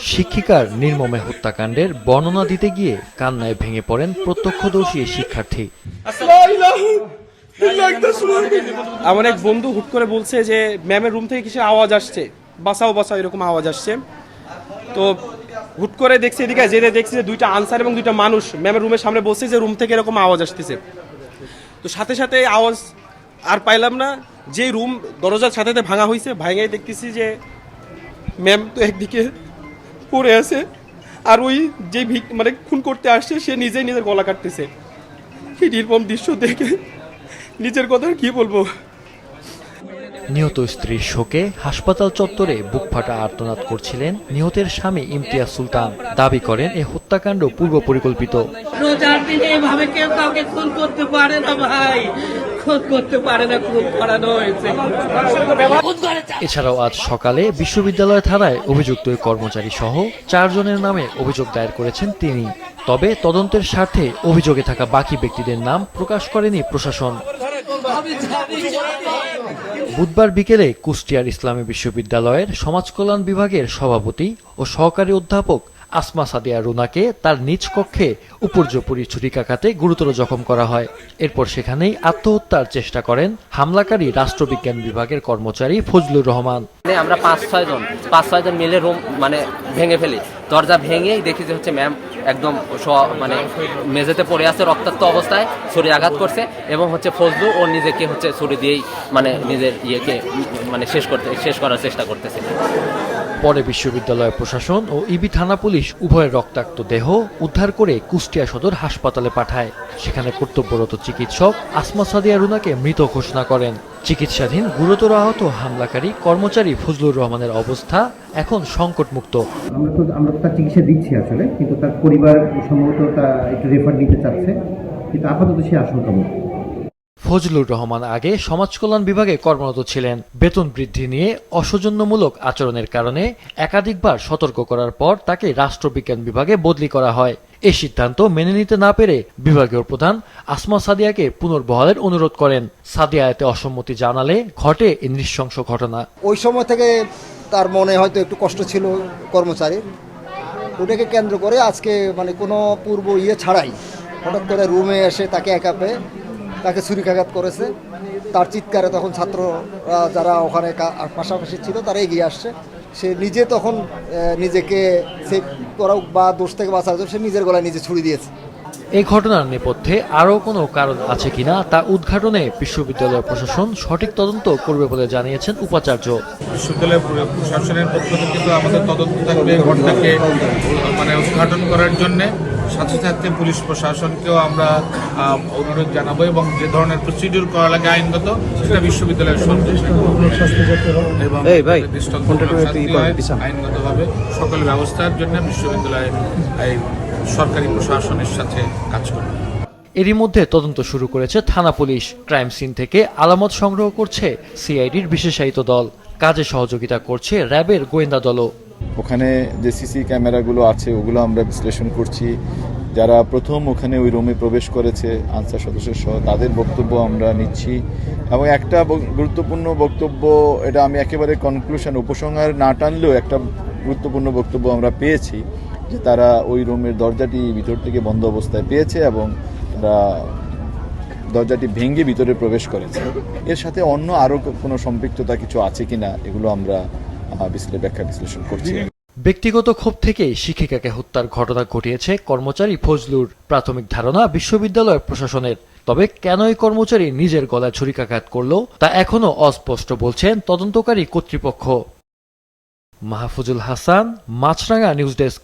শিক্ষিকার নির্মমে হত্যাকাণ্ডের বর্ণনা দিতে গিয়ে কান্নায় ভেঙে পড়েন প্রত্যক্ষদর্শী শিক্ষার্থী। আমার এক বন্ধু হুট করে বলছে যে ম্যামের রুম থেকে কিছু আওয়াজ আসছে, বাঁচাও বাঁচাও এরকম আওয়াজ আসছে। তো হুট করে দেখছি এদিকে যেতে দেখছি যে দুইটা আনসার এবং দুইটা মানুষ ম্যামের রুমের সামনে বলছে যে রুম থেকে এরকম আওয়াজ আসতেছে। তো সাথে সাথে আওয়াজ আর পাইলাম না, যে রুম দরজার সাথে ভাঙা হয়েছে, ভাঙাই দেখতেছি যে ম্যাম তো একদিকে পড়ে আছে, আর ওই যে মানে খুন করতে আসছে সে নিজেই নিজের গলা কাটতেছে। এই নির্মম দৃশ্য দেখে নিজের কথা কি বলবো। নিহত স্ত্রীর শোকে হাসপাতাল চত্বরে বুকফাটা আর্তনাদ করছিলেন নিহতের স্বামী ইমতিয়াজ সুলতান। দাবি করেন এই হত্যাকাণ্ড পূর্ব পরিকল্পিত। রোজার দিনে এভাবে কেউ কাউকে খুন করতে পারে না ভাই, খুন করতে পারে না, খুন করানো হয়েছে। এছাড়াও আজ সকালে বিশ্ববিদ্যালয় থানায় অভিযুক্ত ওই কর্মচারী সহ 4 জনের নামে অভিযোগ দায়ের করেছেন তিনি। তবে তদন্তের স্বার্থে অভিযোগে থাকা বাকি ব্যক্তিদের নাম প্রকাশ করেনি প্রশাসন। বুধবার বিকেলে কুষ্টিয়ার ইসলামী বিশ্ববিদ্যালয়ের সমাজকল্যাণ বিভাগের সভাপতি ও সহকারী অধ্যাপক আসমা সাদিয়া রুনাকে তার নিজ কক্ষে উপর্যুপরি ছুরিকাঘাতে গুরুতর জখম করা হয়। এরপর সেখানেই আত্মহত্যার চেষ্টা করেন হামলাকারী রাষ্ট্রবিজ্ঞান বিভাগের কর্মচারী ফজলুর রহমান। আমরা 5-6 জন মিলে রুম মানে ভেঙে ফেলি, দরজা ভেঙেই দেখি যে হচ্ছে ম্যাম একদম মানে মেঝেতে পড়ে আছে রক্তাক্ত অবস্থায়, ছুরি আঘাত করছে এবং হচ্ছে ফজলু ও নিজেকে হচ্ছে ছুরি দিয়েই মানে নিজের ইয়েকে মানে শেষ করার চেষ্টা করতেছে। পরে বিশ্ববিদ্যালয় প্রশাসন ও ইবি থানা পুলিশ উভয়ের রক্তাক্ত দেহ উদ্ধার করে কুষ্টিয়া সদর হাসপাতালে পাঠায়। সেখানে কর্তব্যরত চিকিৎসক আসমা সাদিয়া রুনাকে মৃত ঘোষণা করেন। চিকিৎসাধীন গুরুতর আহত হামলাকারী কর্মচারী ফজলুর রহমানের অবস্থা এখন সংকটমুক্ত। আমরা তার চিকিৎসা দিচ্ছি আসলে, কিন্তু তার পরিবার সম্ভবত তা একটু রেফার নিতে চাচ্ছে, কিন্তু আপাতত সে আশঙ্কামুক্ত। ফজলুর রহমান আগে সমাজকল্যাণ বিভাগে কর্মরত ছিলেন। বেতন বৃদ্ধি নিয়ে অসৌজন্যমূলক আচরণের কারণে একাধিকবার সতর্ক করার পর তাকে রাষ্ট্রবিজ্ঞান বিভাগে বদলি করা হয়। এই সিদ্ধান্ত মেনে নিতে না পেরে বিভাগীয় প্রধান আসমা সাদিয়াকে পুনর্বহালের অনুরোধ করেন। সাদিয়া এতে অসম্মতি জানালে ঘটে এই নৃশংস ঘটনা। ওই সময় থেকে তার মনে হয়তো একটু কষ্ট ছিল কর্মচারীর, ওটাকে কেন্দ্র করে আজকে মানে কোনো পূর্ব ছাড়াই হঠাৎ করে রুমে এসে তাকে একা পেয়ে তাকে ছুরিকাঘাত করেছে। তার চিৎকারে তখন ছাত্ররা যারা ওখানে পাশাপাশি ছিল তারা এগিয়ে আসছে। সে নিজে তখন নিজেকে সেভ করা বা দোষ থেকে বাঁচার জন্য সে নিজের গলায় নিজে ছুরি দিয়েছে। এই ঘটনার নেপথ্যে আরও কোনো কারণ আছে কিনা তা উদ্ঘাটনে বিশ্ববিদ্যালয় প্রশাসন সঠিক তদন্ত করবে বলে জানিয়েছেন উপাচার্য। বিশ্ববিদ্যালয় প্রশাসনের পক্ষ থেকে কিন্তু আমাদের তদন্ত থাকবে ঘটনাকে মানে উদ্ঘাটন করার জন্য। সাথে সাথে পুলিশ প্রশাসনকেও আমরা অনুরোধ জানাবো এবং যে ধরনের প্রসিডিউর করা লাগে আইনগত সেটা বিশ্ববিদ্যালয়ের আইনগতভাবে সকল ব্যবস্থার জন্য বিশ্ববিদ্যালয় সরকারি প্রশাসনের সাথে কাজ করবে। এরই মধ্যে তদন্ত শুরু করেছে থানা পুলিশ। ক্রাইম সিন থেকে আলামত সংগ্রহ করছে সিআইডির বিশেষায়িত দল। কাজে সহযোগিতা করছে র্যাবের গোয়েন্দা দলও। ওখানে যে সিসি ক্যামেরাগুলো আছে ওগুলো আমরা বিশ্লেষণ করছি। যারা প্রথম ওখানে ওই রুমে প্রবেশ করেছে আনসার সদস্য সহ তাদের বক্তব্য আমরা নিচ্ছি। এবং একটা গুরুত্বপূর্ণ বক্তব্য, এটা আমি একেবারে কনক্লুশন উপসংহার না টানলেও একটা গুরুত্বপূর্ণ বক্তব্য আমরা পেয়েছি যে তারা ওই রুমের দরজাটি ভিতর থেকে বন্ধ অবস্থায় পেয়েছে এবং তারা দরজাটি ভেঙে ভিতরে প্রবেশ করেছে। এর সাথে অন্য আরও কোনো সম্পৃক্ততা কিছু আছে কিনা এগুলো আমরা ব্যাখ্যা বিশ্লেষণ করছি। ব্যক্তিগত ক্ষোভ থেকে শিক্ষিকাকে হত্যার ঘটনা ঘটিয়েছে কর্মচারী ফজলুর। প্রাথমিক ধারণা বিশ্ববিদ্যালয় প্রশাসনের। তবে কেন এই কর্মচারী নিজের গলায় ছুরিকাঘাত করল তা এখনো অস্পষ্ট বলছেন তদন্তকারী কর্তৃপক্ষ। মাহফুজুল হাসান, মাছরাঙা নিউজ ডেস্ক।